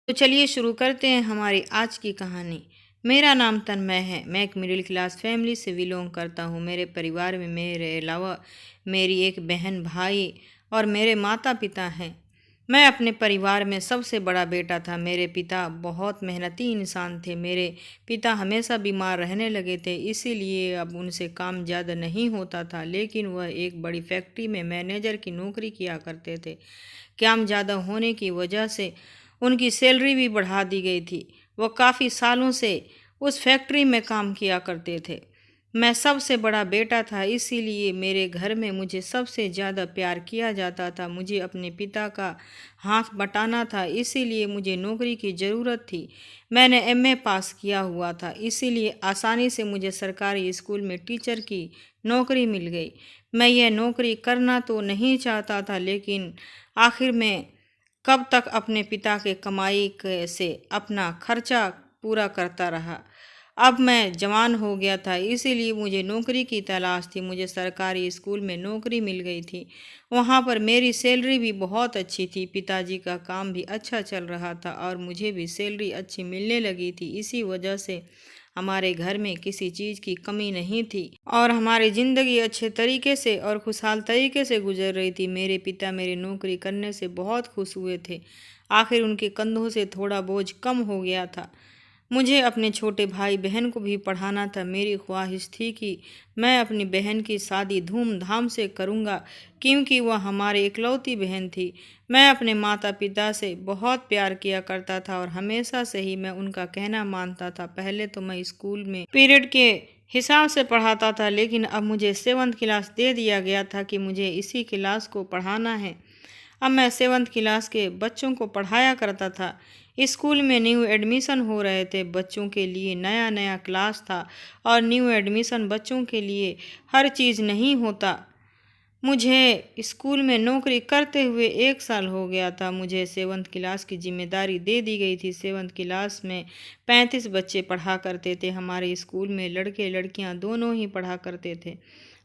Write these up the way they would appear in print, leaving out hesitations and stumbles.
तो चलिए शुरू करते हैं हमारी आज की कहानी। मेरा नाम तन्मय है। मैं एक मिडिल क्लास फैमिली से बिलोंग करता हूँ। मेरे परिवार में मेरे अलावा मेरी एक बहन, भाई और मेरे माता पिता हैं। मैं अपने परिवार में सबसे बड़ा बेटा था। मेरे पिता बहुत मेहनती इंसान थे। मेरे पिता हमेशा बीमार रहने लगे थे, इसीलिए अब उनसे काम ज़्यादा नहीं होता था, लेकिन वह एक बड़ी फैक्ट्री में मैनेजर की नौकरी किया करते थे। काम ज़्यादा होने की वजह से उनकी सैलरी भी बढ़ा दी गई थी। वो काफ़ी सालों से उस फैक्ट्री में काम किया करते थे। मैं सबसे बड़ा बेटा था, इसीलिए मेरे घर में मुझे सबसे ज़्यादा प्यार किया जाता था। मुझे अपने पिता का हाथ बटाना था, इसीलिए मुझे नौकरी की ज़रूरत थी। मैंने एमए पास किया हुआ था, इसीलिए आसानी से मुझे सरकारी स्कूल में टीचर की नौकरी मिल गई। मैं यह नौकरी करना तो नहीं चाहता था, लेकिन आखिर में कब तक अपने पिता के कमाई से अपना खर्चा पूरा करता रहा। अब मैं जवान हो गया था, इसीलिए मुझे नौकरी की तलाश थी। मुझे सरकारी स्कूल में नौकरी मिल गई थी। वहाँ पर मेरी सैलरी भी बहुत अच्छी थी। पिताजी का काम भी अच्छा चल रहा था और मुझे भी सैलरी अच्छी मिलने लगी थी। इसी वजह से हमारे घर में किसी चीज़ की कमी नहीं थी और हमारी ज़िंदगी अच्छे तरीके से और खुशहाल तरीके से गुजर रही थी। मेरे पिता मेरी नौकरी करने से बहुत खुश हुए थे। आखिर उनके कंधों से थोड़ा बोझ कम हो गया था। मुझे अपने छोटे भाई बहन को भी पढ़ाना था। मेरी ख्वाहिश थी कि मैं अपनी बहन की शादी धूमधाम से करूँगा, क्योंकि वह हमारी इकलौती बहन थी। मैं अपने माता पिता से बहुत प्यार किया करता था और हमेशा से ही मैं उनका कहना मानता था। पहले तो मैं स्कूल में पीरियड के हिसाब से पढ़ाता था, लेकिन अब मुझे 7th क्लास दे दिया गया था कि मुझे इसी क्लास को पढ़ाना है। अब मैं 7th क्लास के बच्चों को पढ़ाया करता था। स्कूल में न्यू एडमिशन हो रहे थे, बच्चों के लिए नया नया क्लास था और न्यू एडमिशन बच्चों के लिए हर चीज़ नहीं होता। मुझे स्कूल में नौकरी करते हुए 1 साल हो गया था। मुझे 7th क्लास की जिम्मेदारी दे दी गई थी। 7th क्लास में 35 बच्चे पढ़ा करते थे। हमारे स्कूल में लड़के लड़कियां दोनों ही पढ़ा करते थे।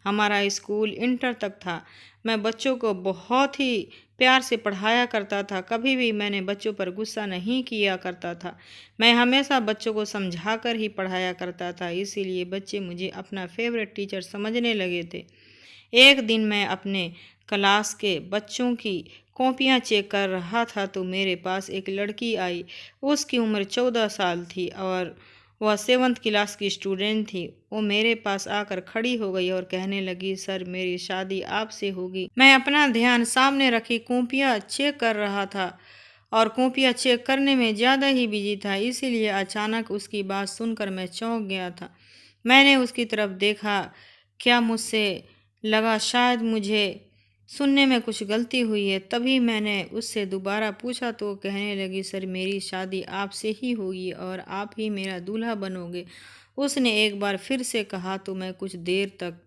हमारा स्कूल इंटर तक था। मैं बच्चों को बहुत ही प्यार से पढ़ाया करता था। कभी भी मैंने बच्चों पर गुस्सा नहीं किया करता था। मैं हमेशा बच्चों को समझा कर ही पढ़ाया करता था, इसीलिए बच्चे मुझे अपना फेवरेट टीचर समझने लगे थे। एक दिन मैं अपने क्लास के बच्चों की कॉपियां चेक कर रहा था तो मेरे पास एक लड़की आई। उसकी उम्र 14 साल थी और वह 7th क्लास की स्टूडेंट थी। वो मेरे पास आकर खड़ी हो गई और कहने लगी, सर मेरी शादी आपसे होगी। मैं अपना ध्यान सामने रखी कॉपियां चेक कर रहा था और कॉपियां चेक करने में ज़्यादा ही बिजी था, इसीलिए अचानक उसकी बात सुनकर मैं चौंक गया था। मैंने उसकी तरफ देखा। क्या मुझसे लगा शायद मुझे सुनने में कुछ गलती हुई है। तभी मैंने उससे दोबारा पूछा तो कहने लगी, सर मेरी शादी आपसे ही होगी और आप ही मेरा दूल्हा बनोगे। उसने एक बार फिर से कहा तो मैं कुछ देर तक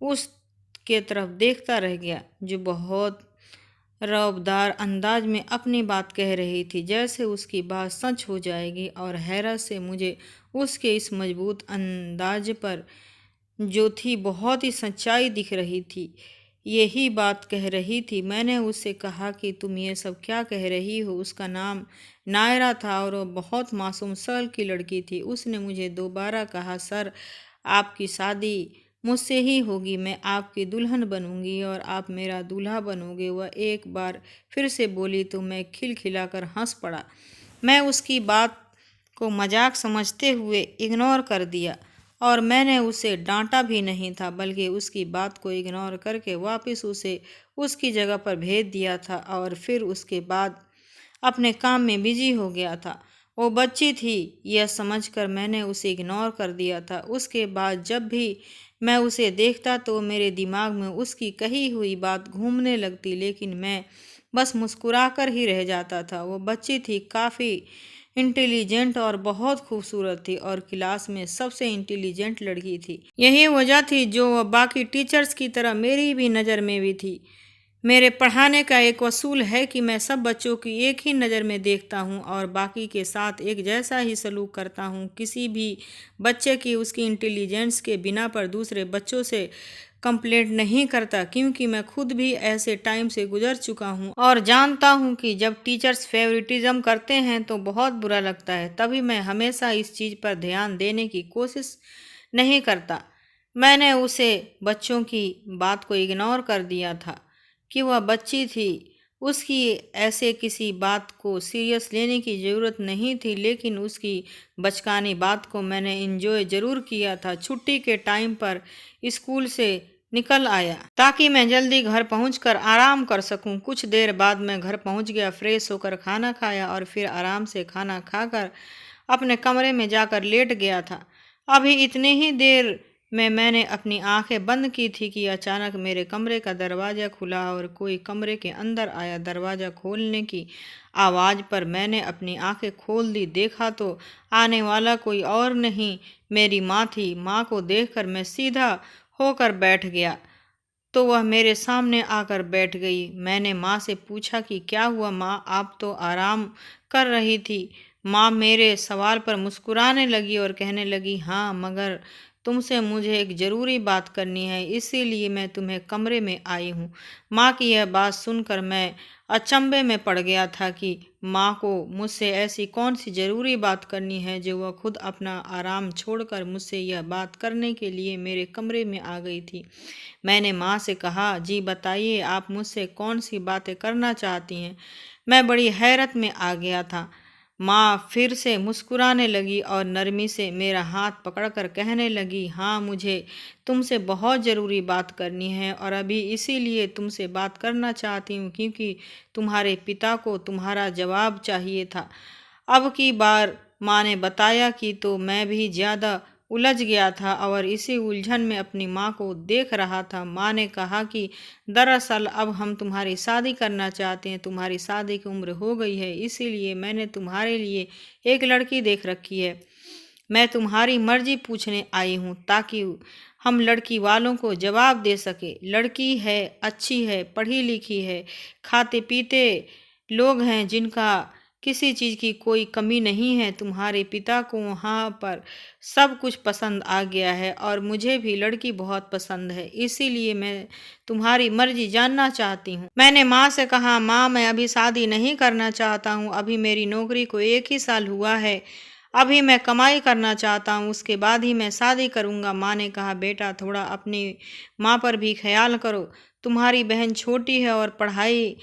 उसके तरफ देखता रह गया, जो बहुत रौबदार अंदाज में अपनी बात कह रही थी, जैसे उसकी बात सच हो जाएगी। और हैरत से मुझे उसके इस मजबूत अंदाज पर जो थी बहुत ही सच्चाई दिख रही थी। यही बात कह रही थी। मैंने उससे कहा कि तुम ये सब क्या कह रही हो। उसका नाम नायरा था और वह बहुत मासूम सल की लड़की थी। उसने मुझे दोबारा कहा, सर आपकी शादी मुझसे ही होगी। मैं आपकी दुल्हन बनूंगी और आप मेरा दूल्हा बनोगे। वह एक बार फिर से बोली तो मैं खिलखिलाकर हंस पड़ा। मैं उसकी बात को मजाक समझते हुए इग्नोर कर दिया और मैंने उसे डांटा भी नहीं था, बल्कि उसकी बात को इग्नोर करके वापस उसे उसकी जगह पर भेज दिया था और फिर उसके बाद अपने काम में बिजी हो गया था। वो बच्ची थी यह समझकर मैंने उसे इग्नोर कर दिया था। उसके बाद जब भी मैं उसे देखता तो मेरे दिमाग में उसकी कही हुई बात घूमने लगती, लेकिन मैं बस मुस्कुराकर ही रह जाता था। वो बच्ची थी काफ़ी इंटेलिजेंट और बहुत खूबसूरत थी और क्लास में सबसे इंटेलिजेंट लड़की थी। यही वजह थी जो वह बाकी टीचर्स की तरह मेरी भी नज़र में भी थी। मेरे पढ़ाने का एक असूल है कि मैं सब बच्चों की एक ही नज़र में देखता हूँ और बाकी के साथ एक जैसा ही सलूक करता हूँ। किसी भी बच्चे की उसकी इंटेलिजेंस के बिना पर दूसरे बच्चों से कंप्लेंट नहीं करता, क्योंकि मैं खुद भी ऐसे टाइम से गुजर चुका हूँ और जानता हूँ कि जब टीचर्स फेवरेटिज्म करते हैं तो बहुत बुरा लगता है। तभी मैं हमेशा इस चीज़ पर ध्यान देने की कोशिश नहीं करता। मैंने उसे बच्चों की बात को इग्नोर कर दिया था कि वह बच्ची थी, उसकी ऐसे किसी बात को सीरियस लेने की ज़रूरत नहीं थी, लेकिन उसकी बचकानी बात को मैंने एंजॉय ज़रूर किया था। छुट्टी के टाइम पर स्कूल से निकल आया ताकि मैं जल्दी घर पहुंचकर आराम कर सकूं। कुछ देर बाद मैं घर पहुंच गया, फ्रेश होकर खाना खाया और फिर आराम से खाना खाकर अपने कमरे में जाकर लेट गया था। अभी इतने ही देर में मैंने अपनी आंखें बंद की थी कि अचानक मेरे कमरे का दरवाज़ा खुला और कोई कमरे के अंदर आया। दरवाज़ा खोलने की आवाज़ पर मैंने अपनी आंखें खोल दी। देखा तो आने वाला कोई और नहीं, मेरी माँ थी। माँ को देखकर मैं सीधा होकर बैठ गया तो वह मेरे सामने आकर बैठ गई। मैंने माँ से पूछा कि क्या हुआ माँ, आप तो आराम कर रही थी। माँ मेरे सवाल पर मुस्कुराने लगी और कहने लगी, हाँ, मगर तुमसे मुझे एक ज़रूरी बात करनी है, इसीलिए मैं तुम्हें कमरे में आई हूँ। माँ की यह बात सुनकर मैं अचंभे में पड़ गया था कि माँ को मुझसे ऐसी कौन सी ज़रूरी बात करनी है जो वह खुद अपना आराम छोड़कर मुझसे यह बात करने के लिए मेरे कमरे में आ गई थी। मैंने माँ से कहा, जी बताइए, आप मुझसे कौन सी बातें करना चाहती हैं। मैं बड़ी हैरत में आ गया था। माँ फिर से मुस्कुराने लगी और नरमी से मेरा हाथ पकड़कर कहने लगी, हाँ, मुझे तुमसे बहुत ज़रूरी बात करनी है और अभी इसीलिए तुमसे बात करना चाहती हूँ क्योंकि तुम्हारे पिता को तुम्हारा जवाब चाहिए था। अब की बार माँ ने बताया कि तो मैं भी ज़्यादा उलझ गया था और इसी उलझन में अपनी माँ को देख रहा था। माँ ने कहा कि दरअसल अब हम तुम्हारी शादी करना चाहते हैं, तुम्हारी शादी की उम्र हो गई है, इसीलिए मैंने तुम्हारे लिए एक लड़की देख रखी है। मैं तुम्हारी मर्जी पूछने आई हूँ ताकि हम लड़की वालों को जवाब दे सके। लड़की है, अच्छी है, पढ़ी लिखी है, खाते पीते लोग हैं जिनका किसी चीज़ की कोई कमी नहीं है। तुम्हारे पिता को वहाँ पर सब कुछ पसंद आ गया है और मुझे भी लड़की बहुत पसंद है, इसीलिए मैं तुम्हारी मर्जी जानना चाहती हूँ। मैंने माँ से कहा, माँ, मैं अभी शादी नहीं करना चाहता हूँ, अभी मेरी नौकरी को 1 ही साल हुआ है, अभी मैं कमाई करना चाहता हूँ, उसके बाद ही मैं शादी करूँगा। माँ ने कहा, बेटा, थोड़ा अपनी माँ पर भी ख्याल करो, तुम्हारी बहन छोटी है और पढ़ाई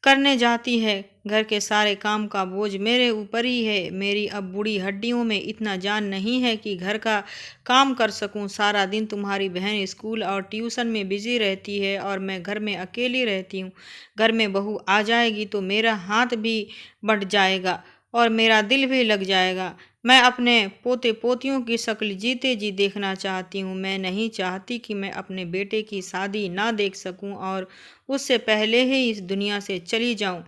करने जाती है, घर के सारे काम का बोझ मेरे ऊपर ही है। मेरी अब बूढ़ी हड्डियों में इतना जान नहीं है कि घर का काम कर सकूं। सारा दिन तुम्हारी बहन स्कूल और ट्यूशन में बिजी रहती है और मैं घर में अकेली रहती हूँ। घर में बहू आ जाएगी तो मेरा हाथ भी बट जाएगा और मेरा दिल भी लग जाएगा। मैं अपने पोते पोतियों की शक्ल जीते जी देखना चाहती हूँ। मैं नहीं चाहती कि मैं अपने बेटे की शादी ना देख सकूँ और उससे पहले ही इस दुनिया से चली जाऊं।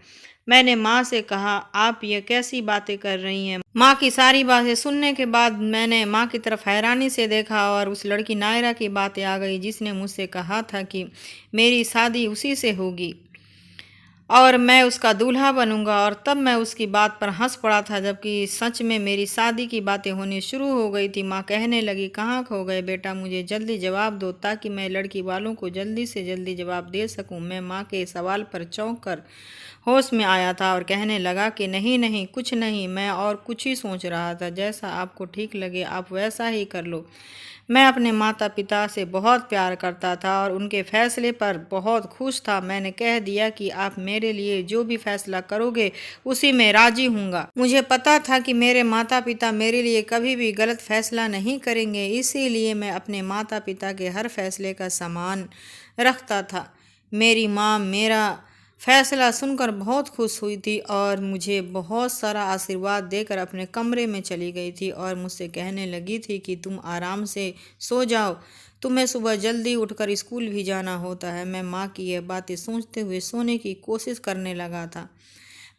मैंने माँ से कहा, आप ये कैसी बातें कर रही हैं। माँ की सारी बातें सुनने के बाद मैंने माँ की तरफ हैरानी से देखा और उस लड़की नायरा की बातें आ गई जिसने मुझसे कहा था कि मेरी शादी उसी से होगी और मैं उसका दूल्हा बनूंगा। और तब मैं उसकी बात पर हंस पड़ा था, जबकि सच में मेरी शादी की बातें होनी शुरू हो गई थी। माँ कहने लगी, कहाँ खो गए बेटा, मुझे जल्दी जवाब दो ताकि मैं लड़की वालों को जल्दी से जल्दी जवाब दे सकूं। मैं माँ के सवाल पर चौंक कर होश में आया था और कहने लगा कि नहीं नहीं, कुछ नहीं, मैं और कुछ ही सोच रहा था। जैसा आपको ठीक लगे आप वैसा ही कर लो। मैं अपने माता पिता से बहुत प्यार करता था और उनके फैसले पर बहुत खुश था। मैंने कह दिया कि आप मेरे लिए जो भी फैसला करोगे उसी में राजी हूँगा। मुझे पता था कि मेरे माता पिता मेरे लिए कभी भी गलत फैसला नहीं करेंगे, इसीलिए मैं अपने माता पिता के हर फैसले का सम्मान रखता था। मेरी माँ मेरा फैसला सुनकर बहुत खुश हुई थी और मुझे बहुत सारा आशीर्वाद देकर अपने कमरे में चली गई थी और मुझसे कहने लगी थी कि तुम आराम से सो जाओ, तुम्हें सुबह जल्दी उठकर स्कूल भी जाना होता है। मैं माँ की यह बातें सोचते हुए सोने की कोशिश करने लगा था।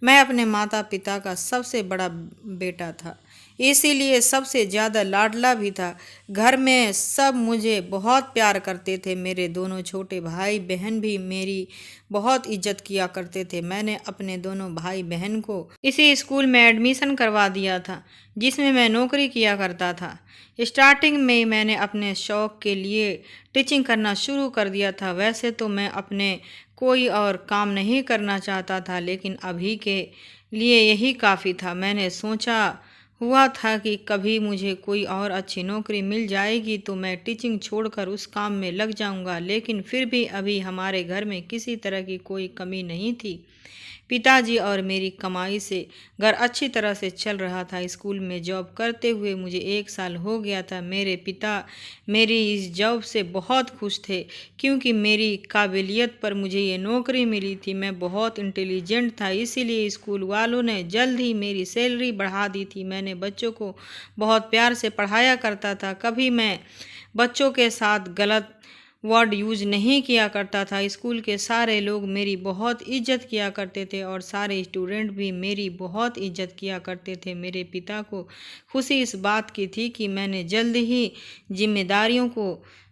मैं अपने माता पिता का सबसे बड़ा बेटा था, इसीलिए सबसे ज़्यादा लाडला भी था। घर में सब मुझे बहुत प्यार करते थे। मेरे दोनों छोटे भाई बहन भी मेरी बहुत इज्जत किया करते थे। मैंने अपने दोनों भाई बहन को इसी स्कूल में एडमिशन करवा दिया था जिसमें मैं नौकरी किया करता था। स्टार्टिंग में मैंने अपने शौक़ के लिए टीचिंग करना शुरू कर दिया था। वैसे तो मैं अपने कोई और काम नहीं करना चाहता था, लेकिन अभी के लिए यही काफ़ी था। मैंने सोचा हुआ था कि कभी मुझे कोई और अच्छी नौकरी मिल जाएगी तो मैं टीचिंग छोड़कर उस काम में लग जाऊंगा, लेकिन फिर भी अभी हमारे घर में किसी तरह की कोई कमी नहीं थी। पिताजी और मेरी कमाई से घर अच्छी तरह से चल रहा था। स्कूल में जॉब करते हुए मुझे 1 साल हो गया था। मेरे पिता मेरी इस जॉब से बहुत खुश थे क्योंकि मेरी काबिलियत पर मुझे ये नौकरी मिली थी। मैं बहुत इंटेलिजेंट था, इसीलिए स्कूल वालों ने जल्द ही मेरी सैलरी बढ़ा दी थी। मैंने बच्चों को बहुत प्यार से पढ़ाया करता था। कभी मैं बच्चों के साथ गलत वर्ड यूज नहीं किया करता था। स्कूल के सारे लोग मेरी बहुत इज्जत किया करते थे और सारे स्टूडेंट भी मेरी बहुत इज्जत किया करते थे। मेरे पिता को खुशी इस बात की थी कि मैंने जल्द ही जिम्मेदारियों को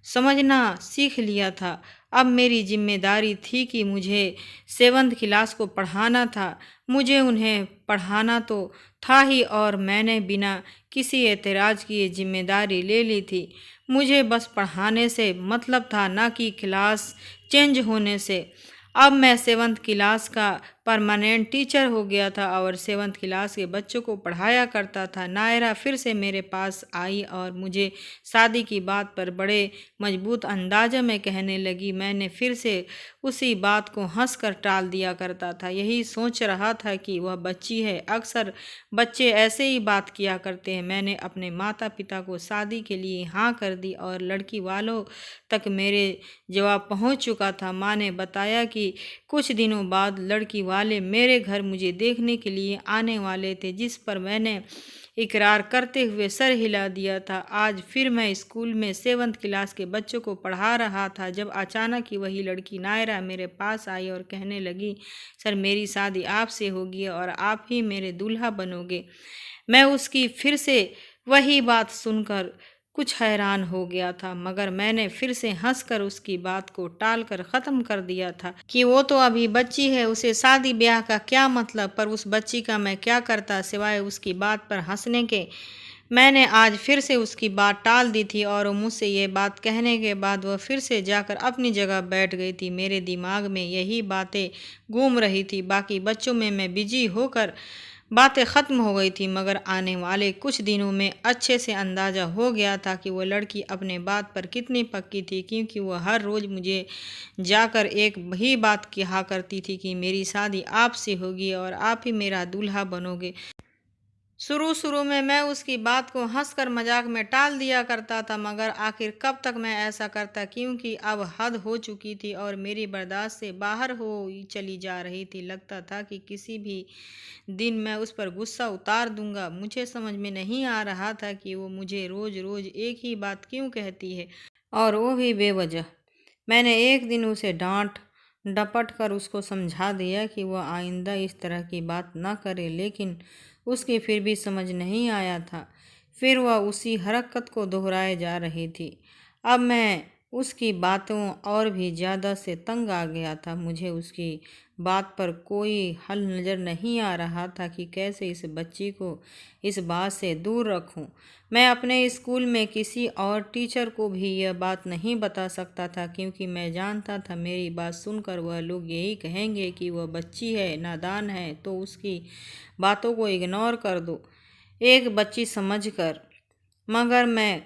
समझना सीख लिया था। अब मेरी जिम्मेदारी थी कि मुझे 7th क्लास को पढ़ाना था। मुझे उन्हें पढ़ाना तो था ही और मैंने बिना किसी एतराज़ किए जिम्मेदारी ले ली थी। मुझे बस पढ़ाने से मतलब था, ना कि क्लास चेंज होने से। अब मैं 7th क्लास का परमानेंट टीचर हो गया था और 7th क्लास के बच्चों को पढ़ाया करता था। नायरा फिर से मेरे पास आई और मुझे शादी की बात पर बड़े मजबूत अंदाज़ में कहने लगी। मैंने फिर से उसी बात को हंसकर टाल दिया करता था। यही सोच रहा था कि वह बच्ची है, अक्सर बच्चे ऐसे ही बात किया करते हैं। मैंने अपने माता पिता को शादी के लिए हाँ कर दी और लड़की वालों तक मेरे जवाब पहुंच चुका था। माँ ने बताया कि कुछ दिनों बाद लड़की वाले मेरे घर मुझे देखने के लिए आने वाले थे, जिस पर मैंने इकरार करते हुए सर हिला दिया था। आज फिर मैं स्कूल में 7th क्लास के बच्चों को पढ़ा रहा था जब अचानक ही वही लड़की नायरा मेरे पास आई और कहने लगी, सर मेरी शादी आपसे होगी और आप ही मेरे दूल्हा बनोगे। मैं उसकी फिर से वही बात सुनकर कुछ हैरान हो गया था, मगर मैंने फिर से हंसकर उसकी बात को टालकर ख़त्म कर दिया था कि वो तो अभी बच्ची है, उसे शादी ब्याह का क्या मतलब। पर उस बच्ची का मैं क्या करता सिवाय उसकी बात पर हंसने के। मैंने आज फिर से उसकी बात टाल दी थी और मुझसे ये बात कहने के बाद वह फिर से जाकर अपनी जगह बैठ गई थी। मेरे दिमाग में यही बातें घूम रही थी। बाकी बच्चों में मैं बिजी होकर बातें ख़त्म हो गई थी, मगर आने वाले कुछ दिनों में अच्छे से अंदाज़ा हो गया था कि वह लड़की अपने बात पर कितनी पक्की थी, क्योंकि वह हर रोज़ मुझे जाकर एक ही बात कहा करती थी कि मेरी शादी आपसे होगी और आप ही मेरा दूल्हा बनोगे। शुरू शुरू में मैं उसकी बात को हंसकर मजाक में टाल दिया करता था, मगर आखिर कब तक मैं ऐसा करता, क्योंकि अब हद हो चुकी थी और मेरी बर्दाश्त से बाहर हो चली जा रही थी। लगता था कि किसी भी दिन मैं उस पर गुस्सा उतार दूंगा। मुझे समझ में नहीं आ रहा था कि वो मुझे रोज़ रोज़ एक ही बात क्यों कहती है, और वो भी बेवजह। मैंने एक दिन उसे डांट डपट कर उसको समझा दिया कि वह आइंदा इस तरह की बात न करे, लेकिन उसकी फिर भी समझ नहीं आया था। फिर वह उसी हरकत को दोहराए जा रही थी। अब मैं उसकी बातों और भी ज़्यादा से तंग आ गया था। मुझे उसकी बात पर कोई हल नज़र नहीं आ रहा था कि कैसे इस बच्ची को इस बात से दूर रखूं। मैं अपने स्कूल में किसी और टीचर को भी यह बात नहीं बता सकता था, क्योंकि मैं जानता था मेरी बात सुनकर वह लोग यही कहेंगे कि वह बच्ची है, नादान है, तो उसकी बातों को इग्नोर कर दो, एक बच्ची समझकर। मगर मैं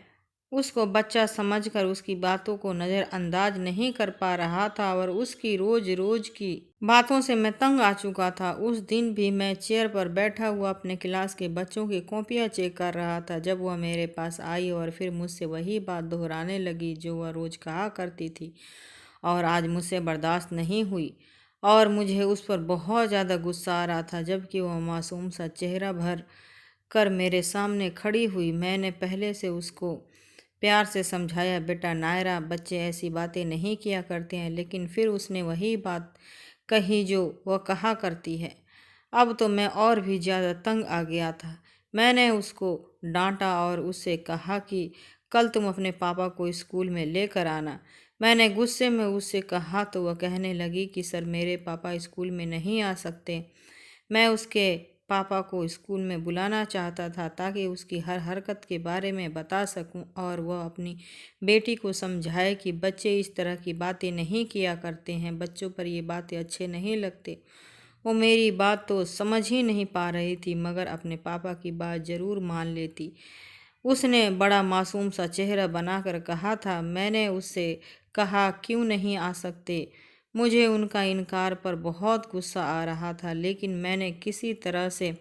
उसको बच्चा समझकर उसकी बातों को नज़रअंदाज नहीं कर पा रहा था और उसकी रोज़ रोज़ की बातों से मैं तंग आ चुका था। उस दिन भी मैं चेयर पर बैठा हुआ अपने क्लास के बच्चों की कॉपियाँ चेक कर रहा था जब वह मेरे पास आई और फिर मुझसे वही बात दोहराने लगी जो वह रोज़ कहा करती थी और आज मुझसे बर्दाश्त नहीं हुई और मुझे उस पर बहुत ज़्यादा गुस्सा आ रहा था। जबकि वह मासूम सा चेहरा भर कर मेरे सामने खड़ी हुई। मैंने पहले से उसको प्यार से समझाया, बेटा नायरा, बच्चे ऐसी बातें नहीं किया करते हैं, लेकिन फिर उसने वही बात कही जो वह कहा करती है। अब तो मैं और भी ज़्यादा तंग आ गया था। मैंने उसको डांटा और उससे कहा कि कल तुम अपने पापा को स्कूल में लेकर आना। मैंने गुस्से में उससे कहा तो वह कहने लगी कि सर मेरे पापा स्कूल में नहीं आ सकते। मैं उसके पापा को स्कूल में बुलाना चाहता था ताकि उसकी हर हरकत के बारे में बता सकूं और वह अपनी बेटी को समझाए कि बच्चे इस तरह की बातें नहीं किया करते हैं, बच्चों पर ये बातें अच्छे नहीं लगते। वो मेरी बात तो समझ ही नहीं पा रही थी मगर अपने पापा की बात ज़रूर मान लेती। उसने बड़ा मासूम सा चेहरा बनाकर कहा था। मैंने उससे कहा क्यों नहीं आ सकते। मुझे उनका इनकार पर बहुत गुस्सा आ रहा था लेकिन मैंने किसी तरह से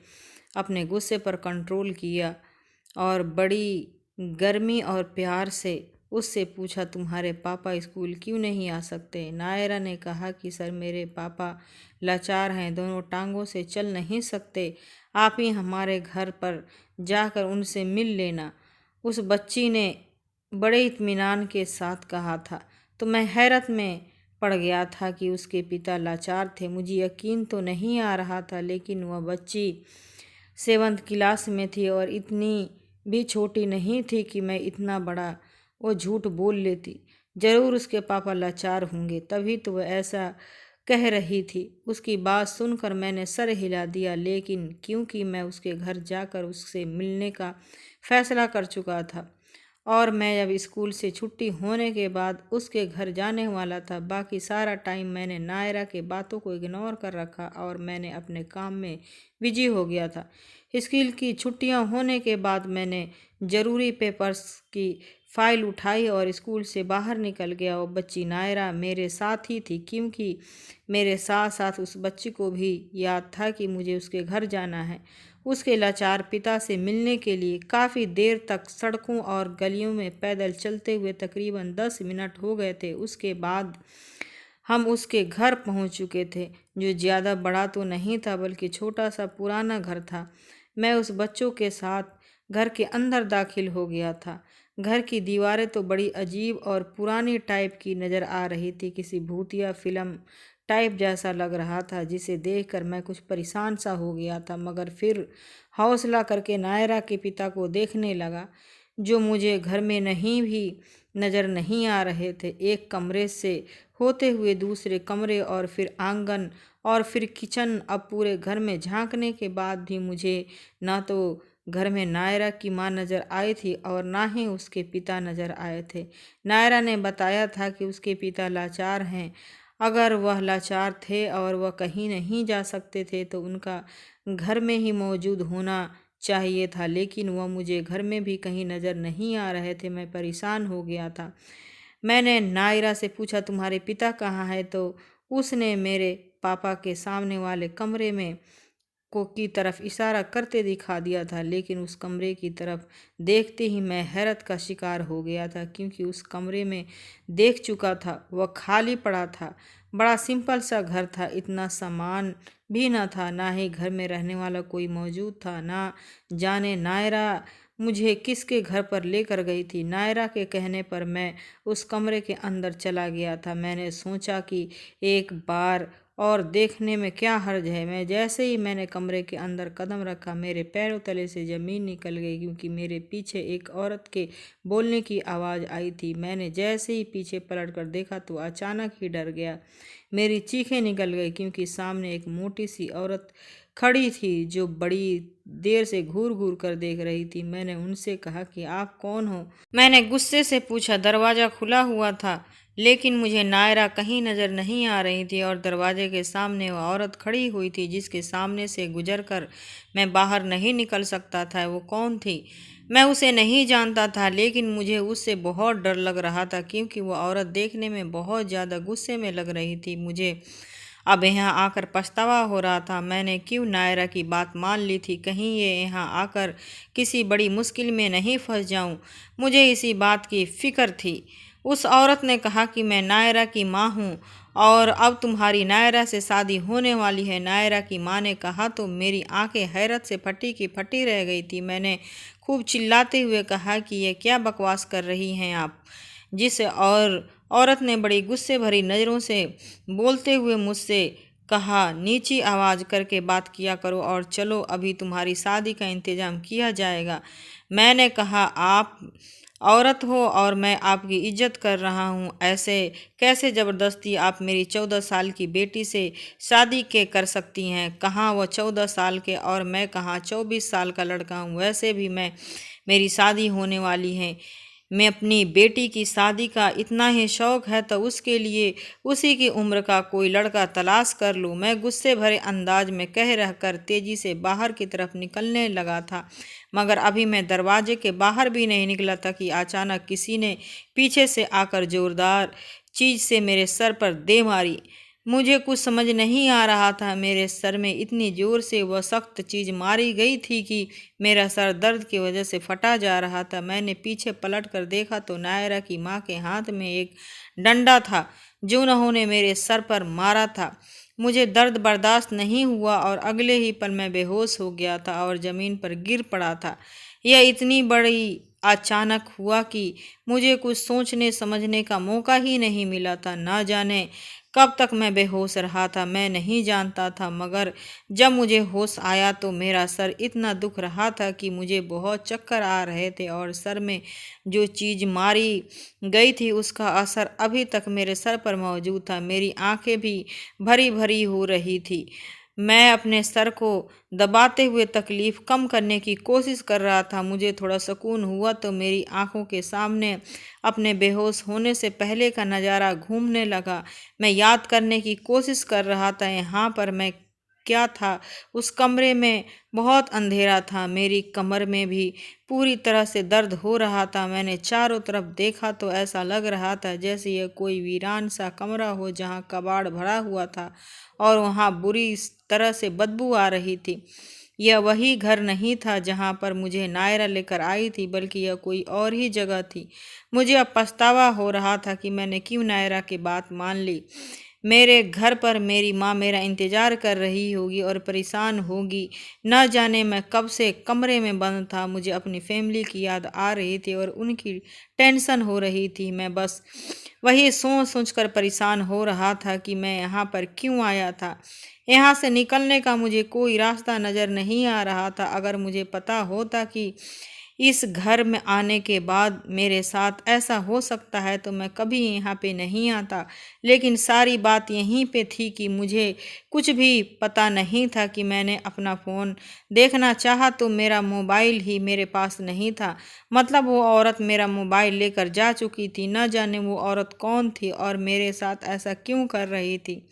अपने गुस्से पर कंट्रोल किया और बड़ी गर्मी और प्यार से उससे पूछा तुम्हारे पापा स्कूल क्यों नहीं आ सकते। नायरा ने कहा कि सर मेरे पापा लाचार हैं, दोनों टांगों से चल नहीं सकते। आप ही हमारे घर पर जाकर उनसे मिल लेना। उस बच्ची ने बड़े इत्मीनान के साथ कहा था। तो मैं हैरत में पड़ गया था कि उसके पिता लाचार थे। मुझे यकीन तो नहीं आ रहा था लेकिन वह बच्ची 7th क्लास में थी और इतनी भी छोटी नहीं थी कि मैं इतना बड़ा वो झूठ बोल लेती। ज़रूर उसके पापा लाचार होंगे तभी तो वह ऐसा कह रही थी। उसकी बात सुनकर मैंने सर हिला दिया लेकिन क्योंकि मैं उसके घर जाकर उससे मिलने का फैसला कर चुका था और मैं जब स्कूल से छुट्टी होने के बाद उसके घर जाने वाला था, बाकी सारा टाइम मैंने नायरा के बातों को इग्नोर कर रखा और मैंने अपने काम में बिजी हो गया था। स्कूल की छुट्टियां होने के बाद मैंने ज़रूरी पेपर्स की फाइल उठाई और स्कूल से बाहर निकल गया। वो बच्ची नायरा मेरे साथ ही थी क्योंकि मेरे साथ साथ उस बच्ची को भी याद था कि मुझे उसके घर जाना है। उसके लाचार पिता से मिलने के लिए काफ़ी देर तक सड़कों और गलियों में पैदल चलते हुए तकरीबन 10 मिनट हो गए थे। उसके बाद हम उसके घर पहुंच चुके थे जो ज़्यादा बड़ा तो नहीं था बल्कि छोटा सा पुराना घर था। मैं उस बच्चों के साथ घर के अंदर दाखिल हो गया था। घर की दीवारें तो बड़ी अजीब और पुरानी टाइप की नज़र आ रही थी, किसी भूतिया फिल्म टाइप जैसा लग रहा था जिसे देखकर मैं कुछ परेशान सा हो गया था मगर फिर हौसला करके नायरा के पिता को देखने लगा जो मुझे घर में नहीं भी नज़र नहीं आ रहे थे। एक कमरे से होते हुए दूसरे कमरे और फिर आंगन और फिर किचन। अब पूरे घर में झांकने के बाद भी मुझे ना तो घर में नायरा की माँ नज़र आई थी और ना ही उसके पिता नज़र आए थे। नायरा ने बताया था कि उसके पिता लाचार हैं। अगर वह लाचार थे और वह कहीं नहीं जा सकते थे तो उनका घर में ही मौजूद होना चाहिए था लेकिन वह मुझे घर में भी कहीं नज़र नहीं आ रहे थे। मैं परेशान हो गया था। मैंने नायरा से पूछा तुम्हारे पिता कहाँ हैं तो उसने मेरे पापा के सामने वाले कमरे में की तरफ इशारा करते दिखा दिया था लेकिन उस कमरे की तरफ देखते ही मैं हैरत का शिकार हो गया था क्योंकि उस कमरे में देख चुका था वह खाली पड़ा था। बड़ा सिंपल सा घर था, इतना सामान भी ना था, ना ही घर में रहने वाला कोई मौजूद था। ना जाने नायरा मुझे किसके घर पर लेकर गई थी। नायरा के कहने पर मैं उस कमरे के अंदर चला गया था। मैंने सोचा कि एक बार और देखने में क्या हर्ज है। मैं जैसे ही मैंने कमरे के अंदर कदम रखा मेरे पैरों तले से ज़मीन निकल गई क्योंकि मेरे पीछे एक औरत के बोलने की आवाज़ आई थी। मैंने जैसे ही पीछे पलट कर देखा तो अचानक ही डर गया। मेरी चीखें निकल गई क्योंकि सामने एक मोटी सी औरत खड़ी थी जो बड़ी देर से घूर घूर कर देख रही थी। मैंने उनसे कहा कि आप कौन हो। मैंने गुस्से से पूछा। दरवाज़ा खुला हुआ था लेकिन मुझे नायरा कहीं नज़र नहीं आ रही थी और दरवाजे के सामने वो औरत खड़ी हुई थी जिसके सामने से गुजरकर मैं बाहर नहीं निकल सकता था। वो कौन थी? मैं उसे नहीं जानता था लेकिन मुझे उससे बहुत डर लग रहा था क्योंकि वो औरत देखने में बहुत ज़्यादा गुस्से में लग रही थी। मुझे अब यहाँ आकर पछतावा हो रहा था। मैंने क्यों नायरा की बात मान ली थी, कहीं ये यहाँ आकर किसी बड़ी मुश्किल में नहीं फंस जाऊँ। मुझे इसी बात की फ़िक्र थी। उस औरत ने कहा कि मैं नायरा की माँ हूँ और अब तुम्हारी नायरा से शादी होने वाली है। नायरा की माँ ने कहा तो मेरी आंखें हैरत से फटी की फटी रह गई थी। मैंने खूब चिल्लाते हुए कहा कि ये क्या बकवास कर रही हैं आप। जिस और औरत ने बड़ी गुस्से भरी नज़रों से बोलते हुए मुझसे कहा, नीची आवाज़ करके बात किया करो और चलो, अभी तुम्हारी शादी का इंतज़ाम किया जाएगा। मैंने कहा, आप औरत हो और मैं आपकी इज्जत कर रहा हूँ, ऐसे कैसे ज़बरदस्ती आप मेरी 14 साल की बेटी से शादी के कर सकती हैं? कहाँ वो 14 साल के और मैं कहाँ 24 साल का लड़का हूँ। वैसे भी मेरी शादी होने वाली है। मैं अपनी बेटी की शादी का इतना ही शौक़ है तो उसके लिए उसी की उम्र का कोई लड़का तलाश कर लूँ। मैं गुस्से भरे अंदाज में कह रहकर तेज़ी से बाहर की तरफ निकलने लगा था, मगर अभी मैं दरवाजे के बाहर भी नहीं निकला था कि अचानक किसी ने पीछे से आकर जोरदार चीज़ से मेरे सर पर दे मारी। मुझे कुछ समझ नहीं आ रहा था। मेरे सर में इतनी ज़ोर से वह सख्त चीज़ मारी गई थी कि मेरा सर दर्द की वजह से फटा जा रहा था। मैंने पीछे पलट कर देखा तो नायरा की माँ के हाथ में एक डंडा था जो उन्होंने मेरे सर पर मारा था। मुझे दर्द बर्दाश्त नहीं हुआ और अगले ही पल मैं बेहोश हो गया था और ज़मीन पर गिर पड़ा था। यह इतनी बड़ी अचानक हुआ कि मुझे कुछ सोचने समझने का मौका ही नहीं मिला था। ना जाने कब तक मैं बेहोश रहा था, मैं नहीं जानता था, मगर जब मुझे होश आया तो मेरा सर इतना दुख रहा था कि मुझे बहुत चक्कर आ रहे थे और सर में जो चीज़ मारी गई थी उसका असर अभी तक मेरे सर पर मौजूद था। मेरी आंखें भी भरी भरी हो रही थी। मैं अपने सर को दबाते हुए तकलीफ़ कम करने की कोशिश कर रहा था। मुझे थोड़ा सुकून हुआ तो मेरी आंखों के सामने अपने बेहोश होने से पहले का नज़ारा घूमने लगा। मैं याद करने की कोशिश कर रहा था यहाँ पर मैं क्या था। उस कमरे में बहुत अंधेरा था। मेरी कमर में भी पूरी तरह से दर्द हो रहा था। मैंने चारों तरफ देखा तो ऐसा लग रहा था जैसे यह कोई वीरान सा कमरा हो जहाँ कबाड़ भरा हुआ था और वहाँ बुरी तरह से बदबू आ रही थी। यह वही घर नहीं था जहाँ पर मुझे नायरा लेकर आई थी, बल्कि यह कोई और ही जगह थी। मुझे अब पछतावा हो रहा था कि मैंने क्यों नायरा की बात मान ली। मेरे घर पर मेरी माँ मेरा इंतज़ार कर रही होगी और परेशान होगी। न जाने मैं कब से कमरे में बंद था। मुझे अपनी फैमिली की याद आ रही थी और उनकी टेंशन हो रही थी। मैं बस वही सोच सोच कर परेशान हो रहा था कि मैं यहाँ पर क्यों आया था। यहाँ से निकलने का मुझे कोई रास्ता नज़र नहीं आ रहा था। अगर मुझे पता होता कि इस घर में आने के बाद मेरे साथ ऐसा हो सकता है तो मैं कभी यहाँ पे नहीं आता। लेकिन सारी बात यहीं पे थी कि मुझे कुछ भी पता नहीं था कि मैंने अपना फ़ोन देखना चाहा तो मेरा मोबाइल ही मेरे पास नहीं था। मतलब वो औरत मेरा मोबाइल लेकर जा चुकी थी। न जाने वो औरत कौन थी और मेरे साथ ऐसा क्यों कर रही थी।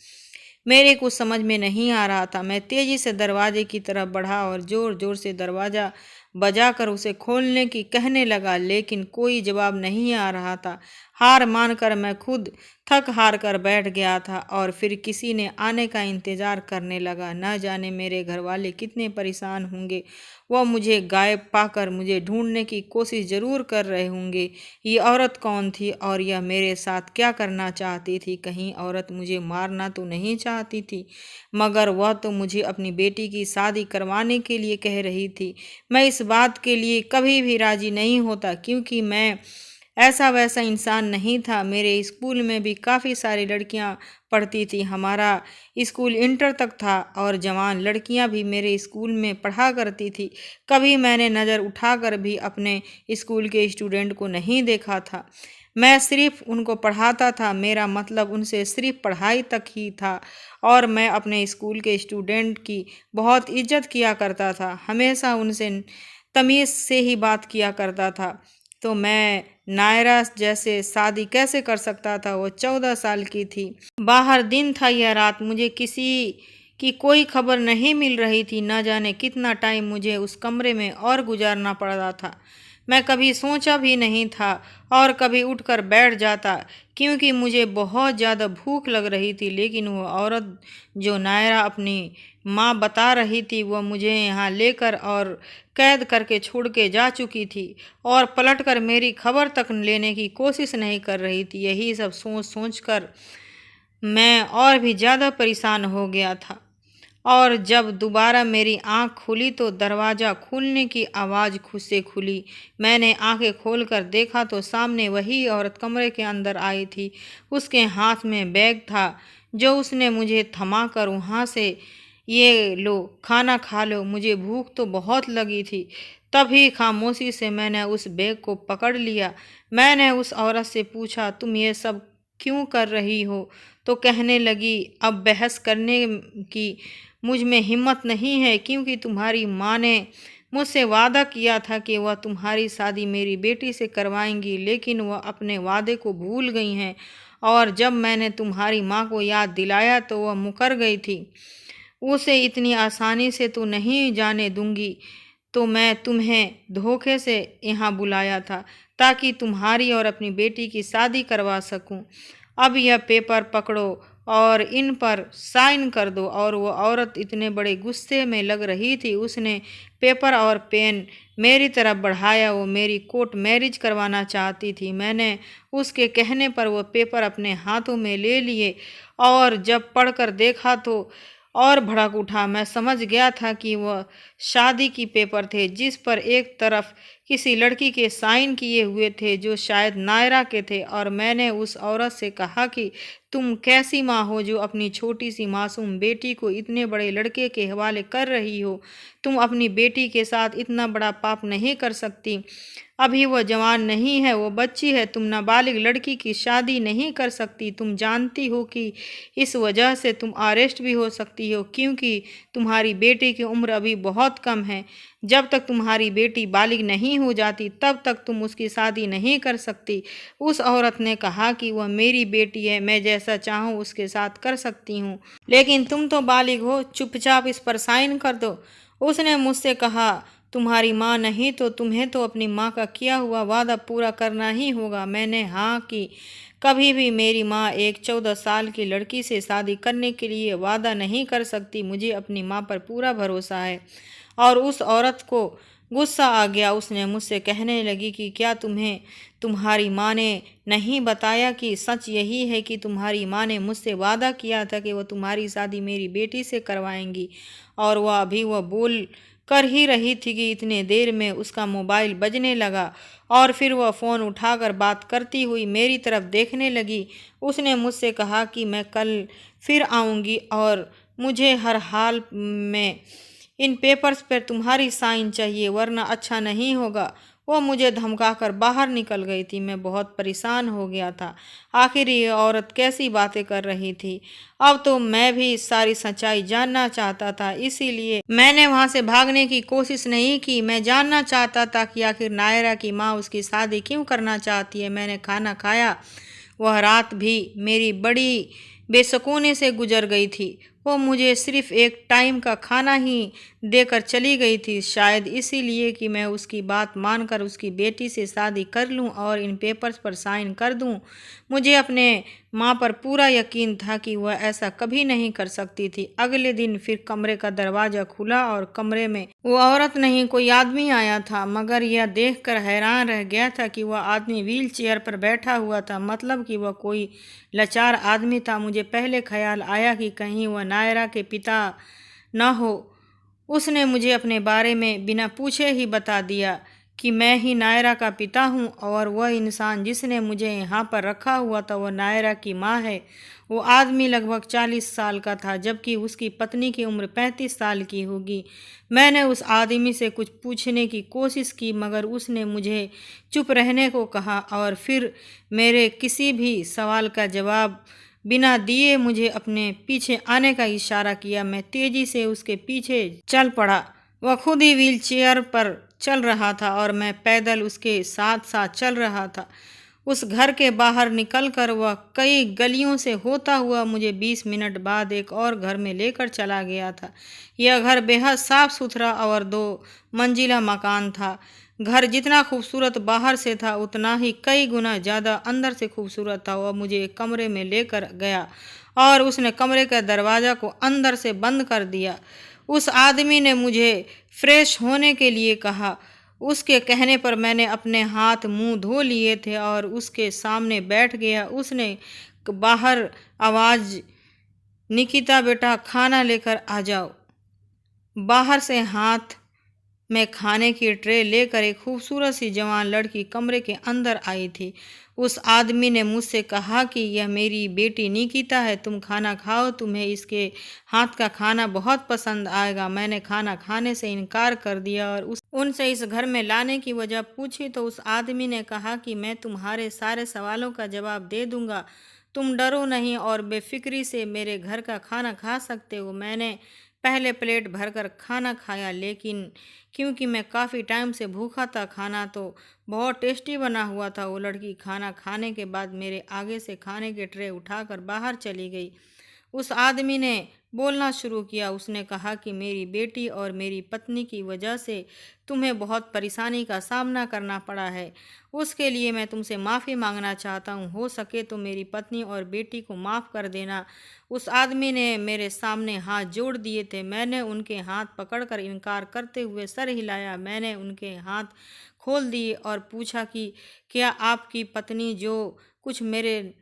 मेरे कुछ समझ में नहीं आ रहा था। मैं तेज़ी से दरवाजे की तरफ बढ़ा और ज़ोर ज़ोर से दरवाज़ा बजाकर उसे खोलने की कहने लगा, लेकिन कोई जवाब नहीं आ रहा था। हार मानकर मैं खुद थक हार कर बैठ गया था और फिर किसी ने आने का इंतज़ार करने लगा। न जाने मेरे घर वाले कितने परेशान होंगे। वह मुझे गायब पाकर मुझे ढूंढने की कोशिश ज़रूर कर रहे होंगे। ये औरत कौन थी और यह मेरे साथ क्या करना चाहती थी? कहीं औरत मुझे मारना तो नहीं चाहती थी, मगर वह तो मुझे अपनी बेटी की शादी करवाने के लिए कह रही थी। मैं इस बात के लिए कभी भी राज़ी नहीं होता, क्योंकि मैं ऐसा वैसा इंसान नहीं था। मेरे स्कूल में भी काफ़ी सारी लड़कियां पढ़ती थी। हमारा स्कूल इंटर तक था और जवान लड़कियां भी मेरे स्कूल में पढ़ा करती थी। कभी मैंने नज़र उठाकर भी अपने स्कूल के स्टूडेंट को नहीं देखा था। मैं सिर्फ उनको पढ़ाता था। मेरा मतलब उनसे सिर्फ पढ़ाई तक ही था और मैं अपने स्कूल के स्टूडेंट की बहुत इज्जत किया करता था। हमेशा उनसे तमीज़ से ही बात किया करता था। तो मैं नायरा जैसे शादी कैसे कर सकता था? वो 14 साल की थी। बाहर दिन था या रात मुझे किसी की कोई खबर नहीं मिल रही थी। न जाने कितना टाइम मुझे उस कमरे में और गुजारना पड़ रहा था। मैं कभी सोचा भी नहीं था और कभी उठकर बैठ जाता, क्योंकि मुझे बहुत ज़्यादा भूख लग रही थी। लेकिन वो औरत जो नायरा अपनी माँ बता रही थी, वह मुझे यहाँ लेकर और कैद करके छोड़ के जा चुकी थी और पलटकर मेरी खबर तक लेने की कोशिश नहीं कर रही थी। यही सब सोच सोच कर मैं और भी ज़्यादा परेशान हो गया था। और जब दोबारा मेरी आंख खुली तो दरवाज़ा खुलने की आवाज़ खुद से खुली। मैंने आंखें खोलकर देखा तो सामने वही औरत कमरे के अंदर आई थी। उसके हाथ में बैग था जो उसने मुझे थमा कर वहाँ से, ये लो खाना खा लो, मुझे भूख तो बहुत लगी थी। तभी खामोशी से मैंने उस बैग को पकड़ लिया। मैंने उस औरत से पूछा, तुम ये सब क्यों कर रही हो? तो कहने लगी, अब बहस करने की मुझ में हिम्मत नहीं है, क्योंकि तुम्हारी माँ ने मुझसे वादा किया था कि वह तुम्हारी शादी मेरी बेटी से करवाएंगी, लेकिन वह अपने वादे को भूल गई हैं, और जब मैंने तुम्हारी माँ को याद दिलाया तो वह मुकर गई थी। उसे इतनी आसानी से तो नहीं जाने दूंगी। तो मैं तुम्हें धोखे से यहाँ बुलाया था, ताकि तुम्हारी और अपनी बेटी की शादी करवा सकूं। अब यह पेपर पकड़ो और इन पर साइन कर दो। और वो औरत इतने बड़े गुस्से में लग रही थी, उसने पेपर और पेन मेरी तरफ बढ़ाया। वो मेरी कोर्ट मैरिज करवाना चाहती थी। मैंने उसके कहने पर वो पेपर अपने हाथों में ले लिए, और जब पढ़कर देखा तो और भड़क उठा। मैं समझ गया था कि वह शादी की पेपर थे, जिस पर एक तरफ किसी लड़की के साइन किए हुए थे, जो शायद नायरा के थे। और मैंने उस औरत से कहा कि तुम कैसी माँ हो जो अपनी छोटी सी मासूम बेटी को इतने बड़े लड़के के हवाले कर रही हो? तुम अपनी बेटी के साथ इतना बड़ा पाप नहीं कर सकती। अभी वह जवान नहीं है, वो बच्ची है। तुम नाबालिग लड़की की शादी नहीं कर सकती। तुम जानती हो कि इस वजह से तुम अरेस्ट भी हो सकती हो, क्योंकि तुम्हारी बेटी की उम्र अभी बहुत कम है। जब तक तुम्हारी बेटी बालिग नहीं हो जाती, तब तक तुम उसकी शादी नहीं कर सकती। उस औरत ने कहा कि वह मेरी बेटी है, मैं जैसा चाहूँ उसके साथ कर सकती हूँ, लेकिन तुम तो बालिग हो, चुपचाप इस पर साइन कर दो। उसने मुझसे कहा, तुम्हारी माँ नहीं तो तुम्हें तो अपनी माँ का किया हुआ वादा पूरा करना ही होगा। मैंने हाँ की। कभी भी मेरी माँ एक 14 साल की लड़की से शादी करने के लिए वादा नहीं कर सकती। मुझे अपनी माँ पर पूरा भरोसा है। और उस औरत को गुस्सा आ गया। उसने मुझसे कहने लगी कि क्या तुम्हें तुम्हारी माँ ने नहीं बताया कि सच यही है कि तुम्हारी माँ ने मुझसे वादा किया था कि वह तुम्हारी शादी मेरी बेटी से करवाएंगी? और वह बोल कर ही रही थी कि इतने देर में उसका मोबाइल बजने लगा, और फिर वह फ़ोन उठाकर बात करती हुई मेरी तरफ देखने लगी। उसने मुझसे कहा कि मैं कल फिर आऊँगी, और मुझे हर हाल में इन पेपर्स पर तुम्हारी साइन चाहिए, वरना अच्छा नहीं होगा। वो मुझे धमकाकर बाहर निकल गई थी। मैं बहुत परेशान हो गया था। आखिर ये औरत कैसी बातें कर रही थी? अब तो मैं भी सारी सच्चाई जानना चाहता था, इसीलिए मैंने वहां से भागने की कोशिश नहीं की। मैं जानना चाहता था कि आखिर नायरा की माँ उसकी शादी क्यों करना चाहती है। मैंने खाना खाया। वह रात भी मेरी बड़ी बेसुकूनी से गुजर गई थी। वो मुझे सिर्फ एक टाइम का खाना ही देकर चली गई थी, शायद इसीलिए कि मैं उसकी बात मानकर उसकी बेटी से शादी कर लूं और इन पेपर्स पर साइन कर दूं। मुझे अपने माँ पर पूरा यकीन था कि वह ऐसा कभी नहीं कर सकती थी। अगले दिन फिर कमरे का दरवाज़ा खुला और कमरे में वो औरत नहीं, कोई आदमी आया था। मगर यह देखकर हैरान रह गया था कि वह आदमी व्हील चेयर पर बैठा हुआ था, मतलब कि वह कोई लाचार आदमी था। मुझे पहले ख्याल आया कि कहीं वह नायरा के पिता न हो। उसने मुझे अपने बारे में बिना पूछे ही बता दिया कि मैं ही नायरा का पिता हूँ, और वह इंसान जिसने मुझे यहाँ पर रखा हुआ था वह नायरा की माँ है। वो आदमी लगभग 40 साल का था, जबकि उसकी पत्नी की उम्र 35 साल की होगी। मैंने उस आदमी से कुछ पूछने की कोशिश की, मगर उसने मुझे चुप रहने को कहा, और फिर मेरे किसी भी सवाल का जवाब बिना दिए मुझे अपने पीछे आने का इशारा किया। मैं तेजी से उसके पीछे चल पड़ा। वह खुद ही व्हील चेयर पर चल रहा था, और मैं पैदल उसके साथ साथ चल रहा था। उस घर के बाहर निकलकर वह कई गलियों से होता हुआ मुझे 20 मिनट बाद एक और घर में लेकर चला गया था। यह घर बेहद साफ सुथरा और 2 मंजिला मकान था। घर जितना खूबसूरत बाहर से था, उतना ही कई गुना ज़्यादा अंदर से खूबसूरत था। वह मुझे एक कमरे में लेकर गया, और उसने कमरे का दरवाज़ा को अंदर से बंद कर दिया। उस आदमी ने मुझे फ्रेश होने के लिए कहा। उसके कहने पर मैंने अपने हाथ मुंह धो लिए थे और उसके सामने बैठ गया। उसने बाहर आवाज़, निकिता बेटा खाना लेकर आ जाओ। बाहर से हाथ मैं खाने की ट्रे लेकर एक खूबसूरत सी जवान लड़की कमरे के अंदर आई थी। उस आदमी ने मुझसे कहा कि यह मेरी बेटी निकिता है, तुम खाना खाओ, तुम्हें इसके हाथ का खाना बहुत पसंद आएगा। मैंने खाना खाने से इनकार कर दिया और उनसे इस घर में लाने की वजह पूछी तो उस आदमी ने कहा कि मैं तुम्हारे सारे सवालों का जवाब दे दूंगा, तुम डरो नहीं और बेफिक्री से मेरे घर का खाना खा सकते हो। मैंने पहले प्लेट भरकर खाना खाया, लेकिन क्योंकि मैं काफ़ी टाइम से भूखा था, खाना तो बहुत टेस्टी बना हुआ था। वो लड़की खाना खाने के बाद मेरे आगे से खाने के ट्रे उठाकर बाहर चली गई। उस आदमी ने बोलना शुरू किया। उसने कहा कि मेरी बेटी और मेरी पत्नी की वजह से तुम्हें बहुत परेशानी का सामना करना पड़ा है। उसके लिए मैं तुमसे माफ़ी मांगना चाहता हूँ। हो सके तो मेरी पत्नी और बेटी को माफ़ कर देना। उस आदमी ने मेरे सामने हाथ जोड़ दिए थे। मैंने उनके हाथ पकड़कर इनकार करते हुए सर हिलाया। मैंने उनके हाथ खोल दिए और पूछा कि क्या आपकी पत्नी जो कुछ मेरे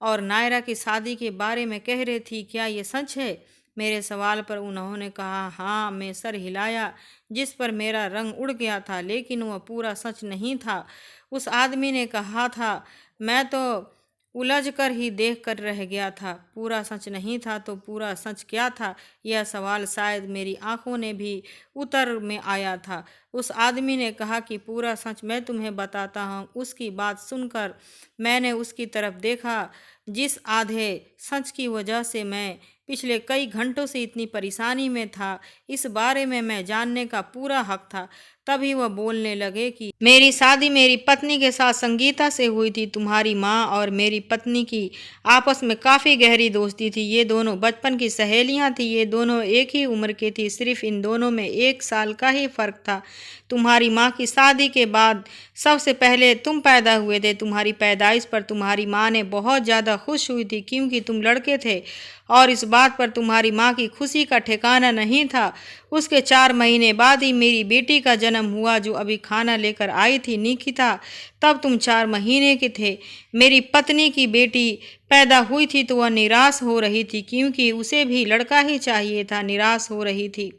और नायरा की शादी के बारे में कह रही थी, क्या ये सच है? मेरे सवाल पर उन्होंने कहा हाँ। मैं सर हिलाया, जिस पर मेरा रंग उड़ गया था, लेकिन वह पूरा सच नहीं था। उस आदमी ने कहा था, मैं तो उलझ कर ही देख कर रह गया था। पूरा सच नहीं था तो पूरा सच क्या था? यह सवाल शायद मेरी आंखों ने भी उतर में आया था। उस आदमी ने कहा कि पूरा सच मैं तुम्हें बताता हूँ। उसकी बात सुनकर मैंने उसकी तरफ देखा, जिस आधे सच की वजह से मैं पिछले कई घंटों से इतनी परेशानी में था। इस बारे में मैं जानने का पूरा हक था। तभी वह बोलने लगे कि मेरी शादी मेरी पत्नी के साथ संगीता से हुई थी। तुम्हारी माँ और मेरी पत्नी की आपस में काफ़ी गहरी दोस्ती थी। ये दोनों बचपन की सहेलियां थी। ये दोनों एक ही उम्र की थी, सिर्फ इन दोनों में 1 साल का ही फ़र्क था। तुम्हारी माँ की शादी के बाद सबसे पहले तुम पैदा हुए थे। तुम्हारी पैदाइश पर तुम्हारी माँ ने बहुत ज़्यादा खुश हुई थी, क्योंकि तुम लड़के थे और इस बात पर तुम्हारी माँ की खुशी का ठिकाना नहीं था। उसके 4 महीने बाद ही मेरी बेटी का जन्म हुआ, जो अभी खाना लेकर आई थी, निकिता। तब तुम 4 महीने के थे। मेरी पत्नी की बेटी पैदा हुई थी तो वह निराश हो रही थी, क्योंकि उसे भी लड़का ही चाहिए था। निराश हो रही थी,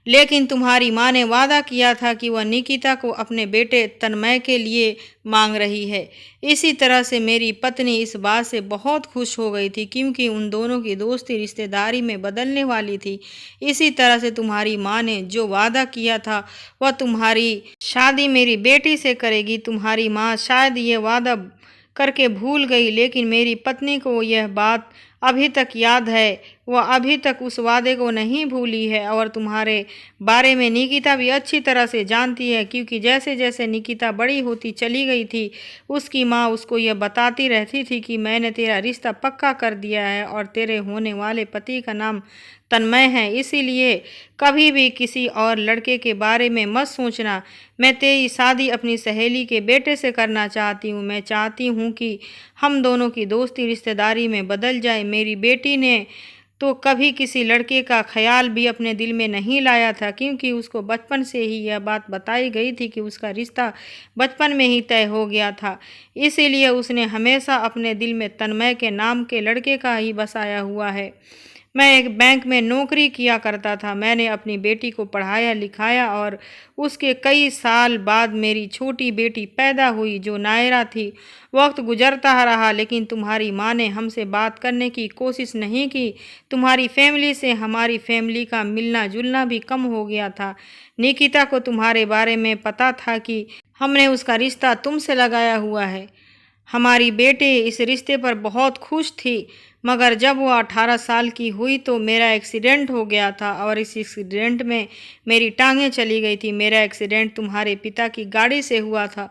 लेकिन तुम्हारी माँ ने वादा किया था कि वह निकिता को अपने बेटे तन्मय के लिए मांग रही है। इसी तरह से मेरी पत्नी इस बात से बहुत खुश हो गई थी, क्योंकि उन दोनों की दोस्ती रिश्तेदारी में बदलने वाली थी। इसी तरह से तुम्हारी माँ ने जो वादा किया था वह तुम्हारी शादी मेरी बेटी से करेगी। तुम्हारी माँ शायद ये वादा करके भूल गई, लेकिन मेरी पत्नी को यह बात अभी तक याद है। वह अभी तक उस वादे को नहीं भूली है और तुम्हारे बारे में निकिता भी अच्छी तरह से जानती है, क्योंकि जैसे जैसे निकिता बड़ी होती चली गई थी, उसकी माँ उसको यह बताती रहती थी कि मैंने तेरा रिश्ता पक्का कर दिया है और तेरे होने वाले पति का नाम तन्मय है। इसीलिए कभी भी किसी और लड़के के बारे में मत सोचना। मैं तेरी शादी अपनी सहेली के बेटे से करना चाहती हूँ। मैं चाहती हूँ कि हम दोनों की दोस्ती रिश्तेदारी में बदल जाए। मेरी बेटी ने तो कभी किसी लड़के का ख्याल भी अपने दिल में नहीं लाया था, क्योंकि उसको बचपन से ही यह बात बताई गई थी कि उसका रिश्ता बचपन में ही तय हो गया था। इसीलिए उसने हमेशा अपने दिल में तन्मय के नाम के लड़के का ही बसाया हुआ है। मैं एक बैंक में नौकरी किया करता था। मैंने अपनी बेटी को पढ़ाया लिखाया और उसके कई साल बाद मेरी छोटी बेटी पैदा हुई, जो नायरा थी। वक्त गुजरता रहा, लेकिन तुम्हारी माँ ने हमसे बात करने की कोशिश नहीं की। तुम्हारी फैमिली से हमारी फैमिली का मिलना जुलना भी कम हो गया था। निकिता को तुम्हारे बारे में पता था कि हमने उसका रिश्ता तुमसे लगाया हुआ है। हमारी बेटी इस रिश्ते पर बहुत खुश थी, मगर जब वो 18 साल की हुई तो मेरा एक्सीडेंट हो गया था और इस एक्सीडेंट में मेरी टांगें चली गई थी। मेरा एक्सीडेंट तुम्हारे पिता की गाड़ी से हुआ था।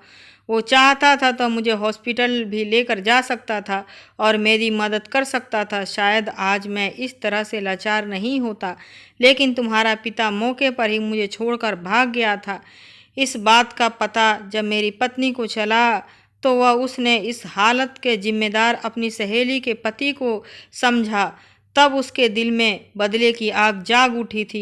वो चाहता था तो मुझे हॉस्पिटल भी लेकर जा सकता था और मेरी मदद कर सकता था। शायद आज मैं इस तरह से लाचार नहीं होता, लेकिन तुम्हारा पिता मौके पर ही मुझे छोड़कर भाग गया था। इस बात का पता जब मेरी पत्नी को चला तो वह उसने इस हालत के जिम्मेदार अपनी सहेली के पति को समझा। तब उसके दिल में बदले की आग जाग उठी थी।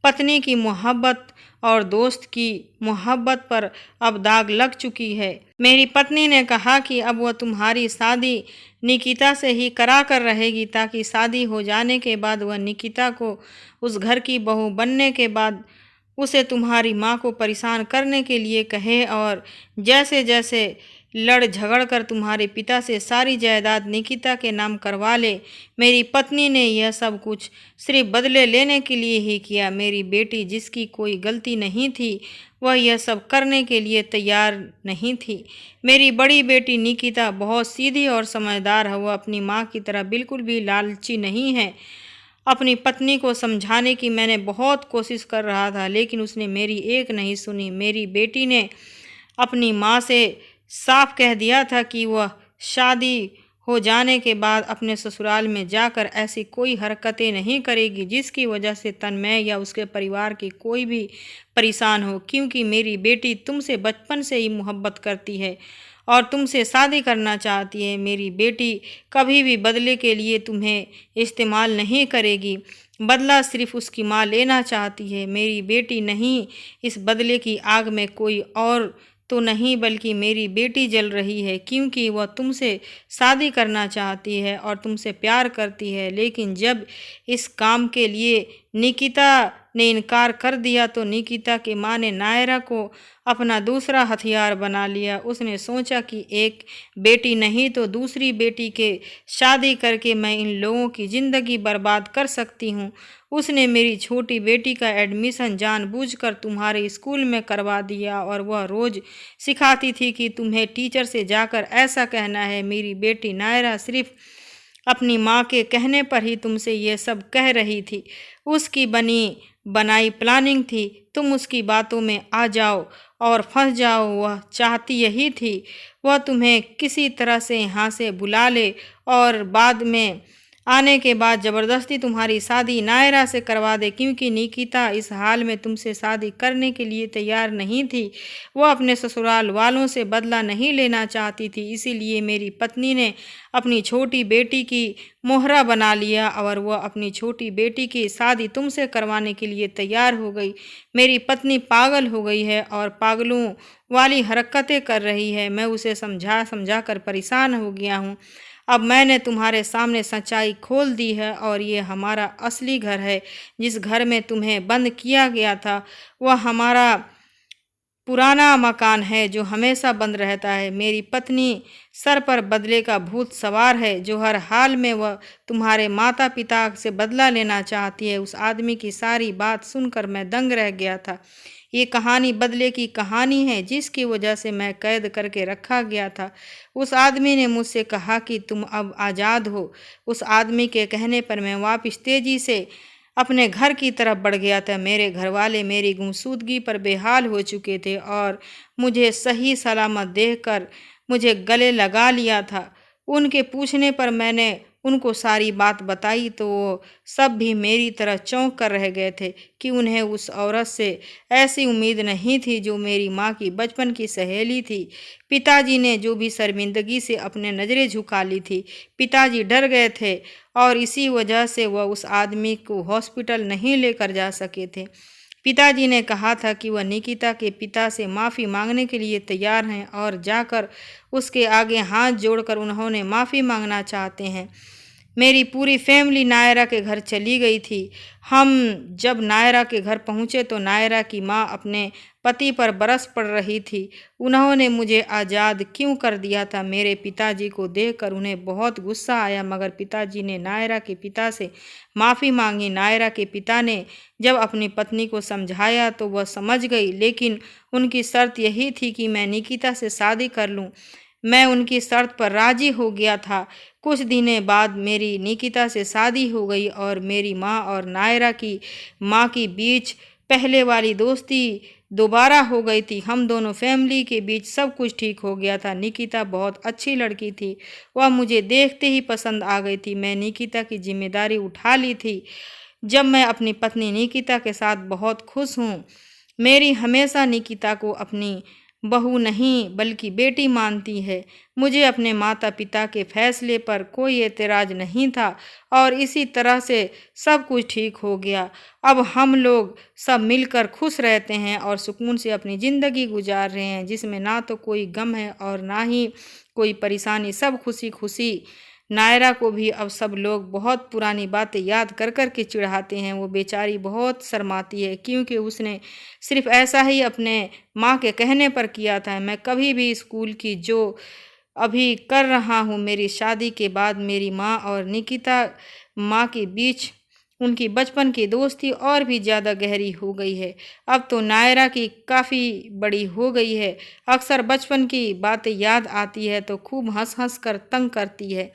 पत्नी की मोहब्बत और दोस्त की मोहब्बत पर अब दाग लग चुकी है। मेरी पत्नी ने कहा कि अब वह तुम्हारी शादी निकिता से ही करा कर रहेगी, ताकि शादी हो जाने के बाद वह निकिता को उस घर की बहू बनने के बाद उसे तुम्हारी माँ को परेशान करने के लिए कहे और जैसे जैसे लड़ झगड़ कर तुम्हारे पिता से सारी जायदाद निकिता के नाम करवा ले। मेरी पत्नी ने यह सब कुछ सिर्फ बदले लेने के लिए ही किया। मेरी बेटी, जिसकी कोई गलती नहीं थी, वह यह सब करने के लिए तैयार नहीं थी। मेरी बड़ी बेटी निकिता बहुत सीधी और समझदार है। वह अपनी माँ की तरह बिल्कुल भी लालची नहीं है। अपनी पत्नी को समझाने की मैंने बहुत कोशिश कर रहा था, लेकिन उसने मेरी एक नहीं सुनी। मेरी बेटी ने अपनी माँ से साफ कह दिया था कि वह शादी हो जाने के बाद अपने ससुराल में जाकर ऐसी कोई हरकतें नहीं करेगी जिसकी वजह से तन्मय या उसके परिवार की कोई भी परेशान हो, क्योंकि मेरी बेटी तुमसे बचपन से ही मोहब्बत करती है और तुमसे शादी करना चाहती है। मेरी बेटी कभी भी बदले के लिए तुम्हें इस्तेमाल नहीं करेगी। बदला सिर्फ उसकी माँ लेना चाहती है। मेरी बेटी नहीं, इस बदले की आग में कोई और तो नहीं बल्कि मेरी बेटी जल रही है, क्योंकि वह तुमसे शादी करना चाहती है और तुमसे प्यार करती है। लेकिन जब इस काम के लिए निकिता ने इनकार कर दिया तो निकिता की माँ ने नायरा को अपना दूसरा हथियार बना लिया। उसने सोचा कि एक बेटी नहीं तो दूसरी बेटी के शादी करके मैं इन लोगों की ज़िंदगी बर्बाद कर सकती हूँ। उसने मेरी छोटी बेटी का एडमिशन जानबूझकर तुम्हारे स्कूल में करवा दिया और वह रोज़ सिखाती थी कि तुम्हें टीचर से जाकर ऐसा कहना है। मेरी बेटी नायरा सिर्फ अपनी माँ के कहने पर ही तुमसे ये सब कह रही थी। उसकी बनी बनाई प्लानिंग थी, तुम उसकी बातों में आ जाओ और फंस जाओ। वह चाहती यही थी, वह तुम्हें किसी तरह से यहाँ से बुला ले और बाद में आने के बाद ज़बरदस्ती तुम्हारी शादी नायरा से करवा दे, क्योंकि निकिता इस हाल में तुमसे शादी करने के लिए तैयार नहीं थी। वह अपने ससुराल वालों से बदला नहीं लेना चाहती थी। इसीलिए मेरी पत्नी ने अपनी छोटी बेटी की मोहरा बना लिया और वह अपनी छोटी बेटी की शादी तुमसे करवाने के लिए तैयार हो गई। मेरी पत्नी पागल हो गई है और पागलों वाली हरकतें कर रही है। मैं उसे समझा समझा कर परेशान हो गया हूँ। अब मैंने तुम्हारे सामने सच्चाई खोल दी है और ये हमारा असली घर है। जिस घर में तुम्हें बंद किया गया था वह हमारा पुराना मकान है जो हमेशा बंद रहता है। मेरी पत्नी सर पर बदले का भूत सवार है जो हर हाल में वह तुम्हारे माता पिता से बदला लेना चाहती है। उस आदमी की सारी बात सुनकर मैं दंग रह गया था। ये कहानी बदले की कहानी है जिसकी वजह से मैं कैद करके रखा गया था। उस आदमी ने मुझसे कहा कि तुम अब आज़ाद हो। उस आदमी के कहने पर मैं वापस तेजी से अपने घर की तरफ बढ़ गया था। मेरे घरवाले मेरी गुमशुदगी पर बेहाल हो चुके थे और मुझे सही सलामत देखकर मुझे गले लगा लिया था। उनके पूछने पर मैंने उनको सारी बात बताई तो वो सब भी मेरी तरह चौंक कर रह गए थे कि उन्हें उस औरत से ऐसी उम्मीद नहीं थी जो मेरी माँ की बचपन की सहेली थी। पिताजी ने जो भी शर्मिंदगी से अपने नज़रें झुका ली थी, पिताजी डर गए थे और इसी वजह से वह उस आदमी को हॉस्पिटल नहीं लेकर जा सके थे। पिताजी ने कहा था कि वह निकिता के पिता से माफ़ी मांगने के लिए तैयार हैं और जाकर उसके आगे हाथ जोड़कर उन्होंने माफ़ी मांगना चाहते हैं। मेरी पूरी फैमिली नायरा के घर चली गई थी। हम जब नायरा के घर पहुँचे तो नायरा की माँ अपने पति पर बरस पड़ रही थी। उन्होंने मुझे आज़ाद क्यों कर दिया था। मेरे पिताजी को देखकर उन्हें बहुत गुस्सा आया, मगर पिताजी ने नायरा के पिता से माफ़ी मांगी। नायरा के पिता ने जब अपनी पत्नी को समझाया तो वह समझ गई, लेकिन उनकी शर्त यही थी कि मैं निकिता से शादी कर लूं। मैं उनकी शर्त पर राजी हो गया था। कुछ दिनों बाद मेरी निकिता से शादी हो गई और मेरी माँ और नायरा की माँ के बीच पहले वाली दोस्ती दोबारा हो गई थी। हम दोनों फैमिली के बीच सब कुछ ठीक हो गया था। निकिता बहुत अच्छी लड़की थी, वह मुझे देखते ही पसंद आ गई थी। मैं निकिता की जिम्मेदारी उठा ली थी। जब मैं अपनी पत्नी निकिता के साथ बहुत खुश हूँ। मेरी हमेशा निकिता को अपनी बहू नहीं बल्कि बेटी मानती है। मुझे अपने माता पिता के फैसले पर कोई एतराज़ नहीं था और इसी तरह से सब कुछ ठीक हो गया। अब हम लोग सब मिलकर खुश रहते हैं और सुकून से अपनी ज़िंदगी गुजार रहे हैं, जिसमें ना तो कोई गम है और ना ही कोई परेशानी। सब खुशी खुशी नायरा को भी अब सब लोग बहुत पुरानी बातें याद कर कर के चिढ़ाते हैं। वो बेचारी बहुत शर्माती है क्योंकि उसने सिर्फ ऐसा ही अपने माँ के कहने पर किया था। मैं कभी भी स्कूल की जो अभी कर रहा हूँ, मेरी शादी के बाद मेरी माँ और निकिता माँ के बीच उनकी बचपन की दोस्ती और भी ज़्यादा गहरी हो गई है। अब तो नायरा की काफ़ी बड़ी हो गई है। अक्सर बचपन की बातें याद आती है तो खूब हंस हंस कर तंग करती है।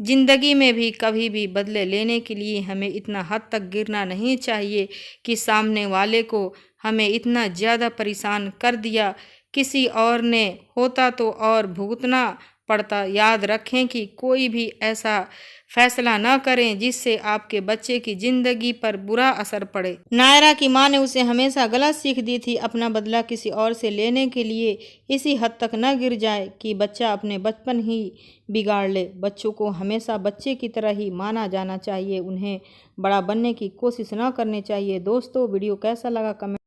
जिंदगी में भी कभी भी बदले लेने के लिए हमें इतना हद तक गिरना नहीं चाहिए कि सामने वाले को हमें इतना ज़्यादा परेशान कर दिया किसी और ने होता तो और भुगतना पड़ता। याद रखें कि कोई भी ऐसा फैसला न करें जिससे आपके बच्चे की जिंदगी पर बुरा असर पड़े। नायरा की माँ ने उसे हमेशा गलत सीख दी थी, अपना बदला किसी और से लेने के लिए इसी हद तक न गिर जाए कि बच्चा अपने बचपन ही बिगाड़ ले। बच्चों को हमेशा बच्चे की तरह ही माना जाना चाहिए, उन्हें बड़ा बनने की कोशिश न करनी चाहिए। दोस्तों, वीडियो कैसा लगा कमेंट